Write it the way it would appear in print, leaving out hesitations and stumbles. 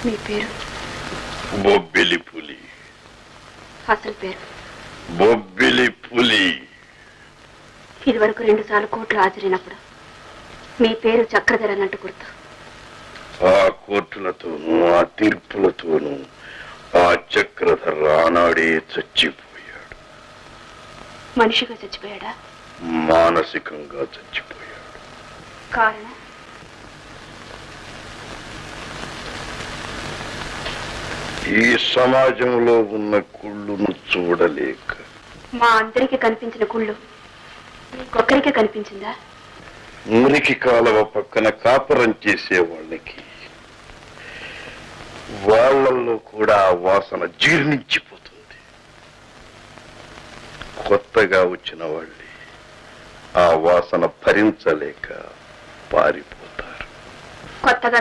మీ పేరు? బొబ్బిలి పులి. అసలు పేరు? బొబ్బిలి పులి. ఇదివరకు 2 సార్లు కోర్టులో హాజరైనప్పుడు మీ పేరు చక్రధర్ అన్నట్టు గుర్తు. ఆ కోర్టులతోనూ ఆ తీర్పులతోనూ ఆ చక్రధర్ ఆనాడే చచ్చిపోయాడు. మనిషిగా చచ్చిపోయాడా? మానసికంగా చచ్చిపోయాడు. కారణం? ఈ సమాజంలో ఉన్న కుళ్ళును చూడలేక. మా అందరికీ కనిపించిన కుళ్ళు మీకొక్కరికే కనిపించిందా? మురికి కాలువ పక్కన కాపురం చేసే వాళ్ళకి వాళ్ళల్లో కూడా ఆ వాసన జీర్ణించిపోతుంది. కొత్తగా వచ్చిన వాళ్ళే ఆ వాసన భరించలేక పారిపోతారు. కొత్తగా